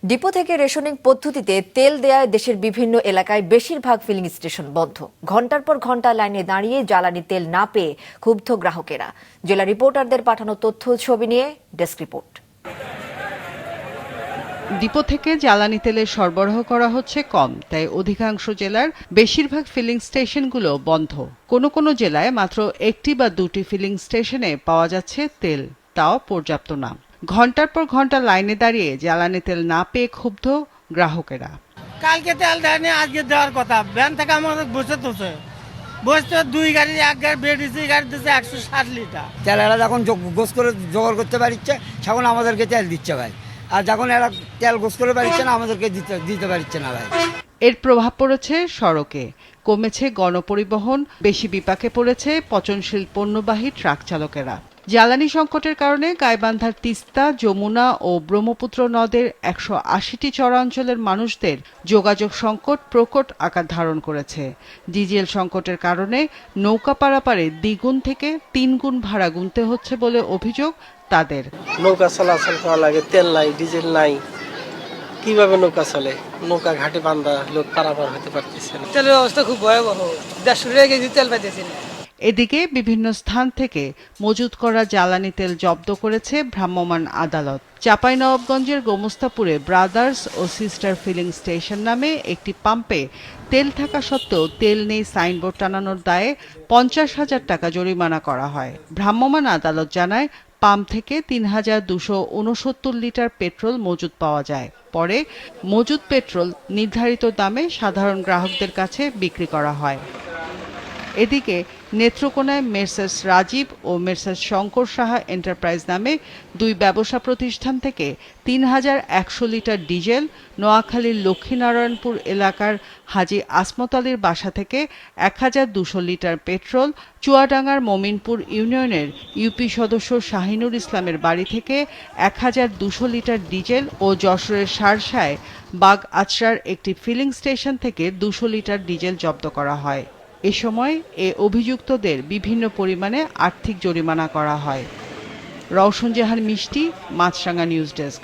Depot থেকে rationing পদ্ধতিতে তেল দেয়ায় দেশের বিভিন্ন এলাকায় বেশিরভাগ ফিলিং স্টেশন বন্ধ। ঘন্টার পর ঘন্টা লাইনে দাঁড়িয়ে জ্বালানি তেল না পেয়ে ক্ষুব্ধ গ্রাহকেরা। জেলা রিপোর্টারদের পাঠানো তথ্য ছবি নিয়ে ডেস্ক রিপোর্ট। ডিপো থেকে জ্বালানি তেলের সরবরাহ করা হচ্ছে কম, তাই অধিকাংশ জেলার বেশিরভাগ ফিলিং স্টেশনগুলো বন্ধ। কোনো কোনো জেলায় মাত্র একটি বা দুটি ফিলিং স্টেশনে পাওয়া যাচ্ছে তেল, তাও পর্যাপ্ত না। ঘন্টার পর ঘন্টা লাইনে দাঁড়িয়ে জ্বালানি তেল না পেয়ে ক্ষুব্ধ গ্রাহকেরা। কালকে তেল দেয়নি, আজকে দেওয়ার কথা। ভ্যান থেকে আমাদের বসতে দুই গাড়ি, এক গাড়ি বেরিয়েছে, গাড়ি দিচ্ছে 160 লিটার তেলেরা যখন গোস করে জোগাড় করতে পারছে তখন আমাদেরকে তেল দিচ্ছে ভাই, আর যখন এরা তেল গোস করে পারছে না আমাদেরকে দিতে পারছে না ভাই। এর প্রভাব পড়েছে সড়কে, কমেছে গণপরিবহন, বেশি বিপাকে পড়েছে পচনশীল পণ্যবাহী ট্রাক চালকেরা। জ্বালানি সংকটের কারণে গাইবান্ধার তিস্তা, যমুনা ও ব্রহ্মপুত্র নদের 180টি চরাঞ্চলের মানুষদের যোগাযোগ সংকট প্রকট আকার ধারণ করেছে। ডিজেল সংকটের কারণে নৌকা পারাপারে দ্বিগুণ থেকে 3 গুণ ভাড়া গুনতে হচ্ছে বলে অভিযোগ তাদের। নৌকা চলাচল করা লাগে, তেল নাই, ডিজেল নাই, কিভাবে নৌকা চলে? নৌকা ঘাটে বান্ধা, লোক পারাপার হতে পারতেছে না। তেলের অবস্থা খুব ভয়াবহ, 150 কেজি তেল পাইতেছি না। এদিকে বিভিন্ন স্থান থেকে মজুত করা জ্বালানি তেল জব্দ করেছে ভ্রাম্যমাণ আদালত। চাঁপাইনবাবগঞ্জের গোমস্তাপুরে ব্রাদার্স ও সিস্টার ফিলিং স্টেশন নামে একটি পাম্পে তেল থাকা সত্ত্বেও তেল নেই সাইনবোর্ড টানানোর দায়ে 50,000 টাকা জরিমানা করা হয়। ভ্রাম্যমাণ আদালত জানায়, পাম্প থেকে 3,269 লিটার পেট্রোল মজুত পাওয়া যায়। পরে মজুত পেট্রোল নির্ধারিত দামে সাধারণ গ্রাহকদের কাছে বিক্রি করা হয়। এদিকে নেত্রকোনায় মেসার্স রাজীব ও মেসার্স শঙ্কর সাহা এন্টারপ্রাইজ নামে দুই ব্যবসা প্রতিষ্ঠান থেকে 3,100 লিটার ডিজেল, নোয়াখালীর লক্ষ্মীনারায়ণপুর এলাকার হাজী আসমত আলীর বাসা থেকে 1,200 লিটার পেট্রোল, চুয়াডাঙ্গার মমিনপুর ইউনিয়নের ইউপি সদস্য শাহিনুর ইসলামের বাড়ি থেকে 1,200 লিটার ডিজেল ও যশোরের শার্শায় বাগ আচরার একটি ফিলিং স্টেশন থেকে 200 লিটার ডিজেল জব্দ করা হয়। এ সময় অভিযুক্তদের বিভিন্ন পরিমাণে আর্থিক জরিমানা করা হয়। রওশন জাহান মিষ্টি, মাছরাঙা নিউজ ডেস্ক।